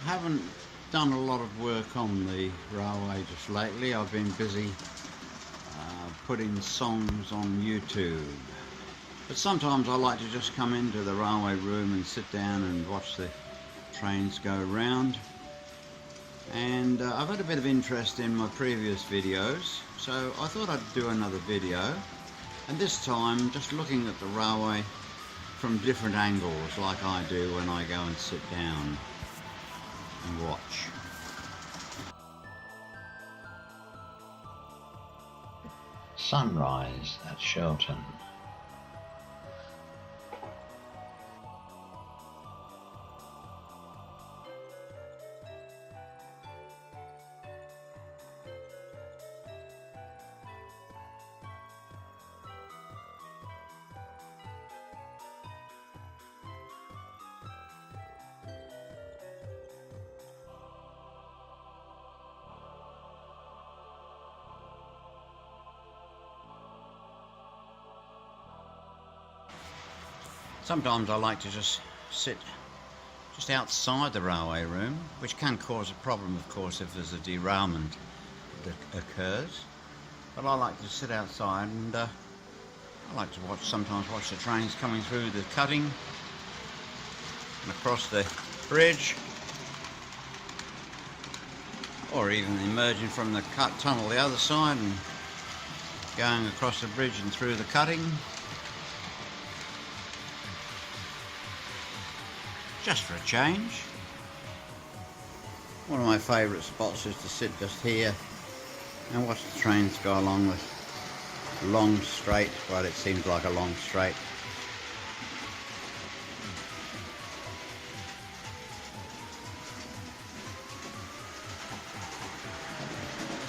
haven't done a lot of work on the railway just lately. I've been busy putting songs on YouTube. But sometimes I like to just come into the railway room and sit down and watch the trains go round. And I've had a bit of interest in my previous videos, so I thought I'd do another video. And this time just looking at the railway from different angles, like I do when I go and sit down and watch. Sunrise at Shelton. Sometimes I like to just sit just outside the railway room, which can cause a problem, of course, if there's a derailment that occurs. But I like to sit outside and I like to sometimes watch the trains coming through the cutting and across the bridge, or even emerging from the cut tunnel the other side and going across the bridge and through the cutting. Just for a change. One of my favourite spots is to sit just here and watch the trains go along this long straight, well, it seems like a long straight.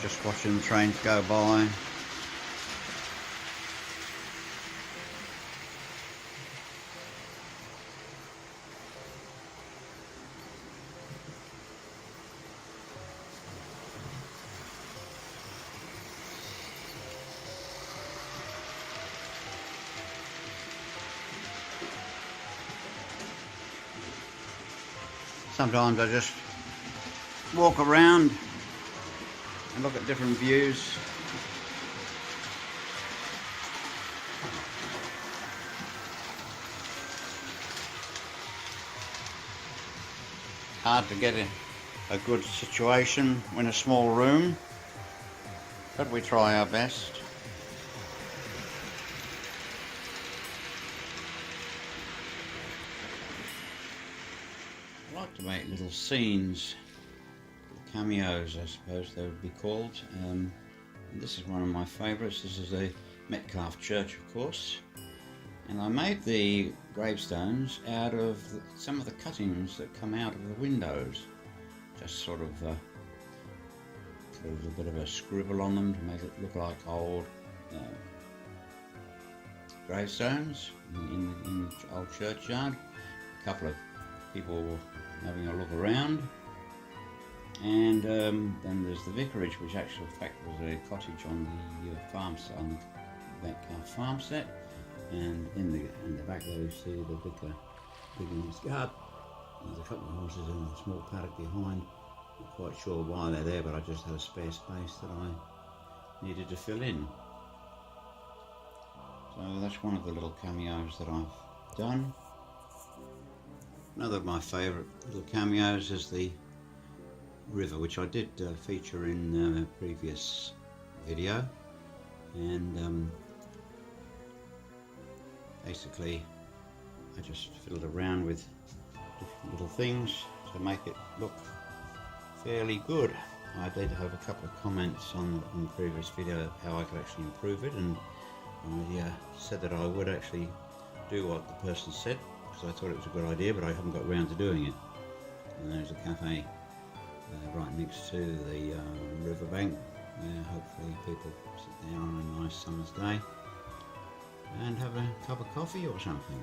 Just watching the trains go by. Sometimes I just walk around and look at different views. Hard to get a good situation in a small room, but we try our best. I like to make little scenes, cameos I suppose they would be called, and this is one of my favourites. This is the Metcalfe Church, of course, and I made the gravestones out of some of the cuttings that come out of the windows. Just sort of put a little bit of a scribble on them to make it look like old gravestones in the old churchyard. A couple of people having a look around, and then there's the vicarage, which actually in fact was a cottage on the farmstead, on the Metcalfe farmstead, and in the back there you see the vicar digging his garden. There's a couple of horses in a small paddock behind. Not quite sure why they're there, but I just had a spare space that I needed to fill in. So that's one of the little cameos that I've done. Another of my favourite little cameos is the river, which I did feature in a previous video, and basically I just fiddled around with different little things to make it look fairly good. I did have a couple of comments on the previous video how I could actually improve it, and I said that I would actually do what the person said, because I thought it was a good idea, but I haven't got around to doing it. And there's a cafe right next to the riverbank where hopefully people sit down on a nice summer's day and have a cup of coffee or something.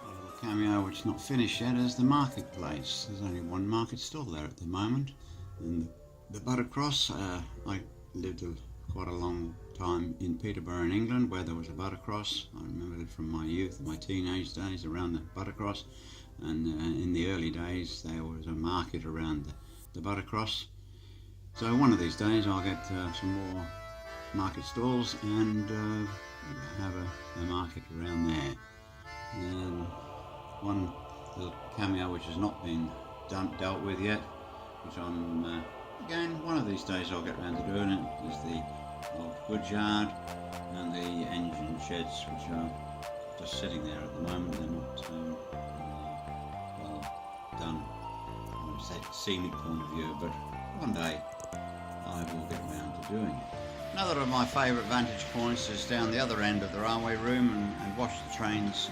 A little cameo which is not finished yet is the marketplace. There's only one market stall there at the moment, and the Buttercross. I lived quite a long time in Peterborough in England, where there was a buttercross. I remember it from my youth, my teenage days, around the buttercross. And in the early days there was a market around the buttercross. So one of these days I'll get some more market stalls and have a market around there. And one little cameo which has not been dealt with yet, which I'm again one of these days I'll get around to doing it, is the old goods yard and the engine sheds, which are just sitting there at the moment. They're not well done from a scenic point of view, but one day I will get around to doing it. Another of my favourite vantage points is down the other end of the railway room and watch the trains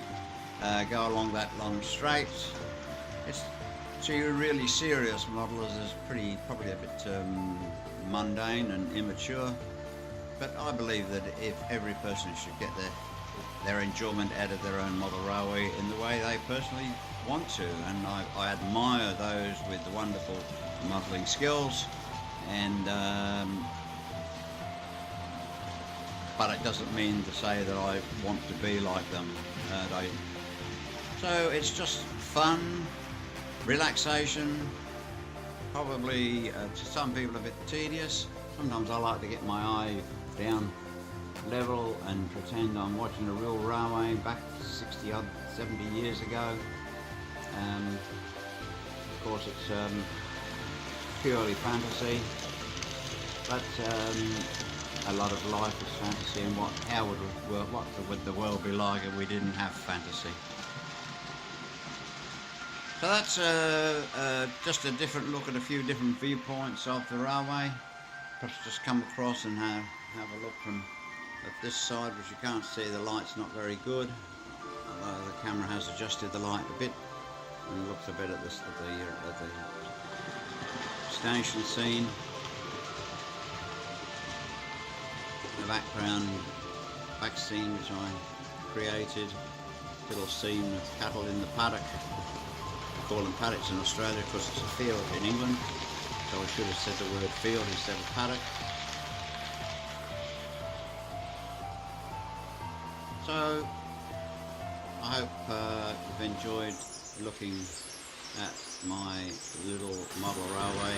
go along that long straight. To you really serious modelers is probably a bit mundane and immature, but I believe that if every person should get their enjoyment out of their own model railway in the way they personally want to, and I admire those with the wonderful modelling skills, and but it doesn't mean to say that I want to be like them. So it's just fun, relaxation, probably to some people a bit tedious. Sometimes I like to get my eye down level and pretend I'm watching a real railway back 60 odd 70 years ago. Of course it's purely fantasy, but a lot of life is fantasy, and what would the world be like if we didn't have fantasy? So that's just a different look at a few different viewpoints of the railway. Perhaps just come across and have a look from this side, which you can't see. The light's not very good, although the camera has adjusted the light a bit and looks a bit at the station scene. The back scene which I created, little scene of cattle in the paddock. We call them paddocks in Australia because it's a field in England, so I should have said the word field instead of paddock. So I hope you've enjoyed looking at my little model railway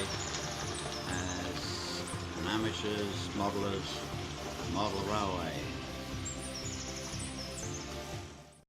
as an amateur's modeller's model railway.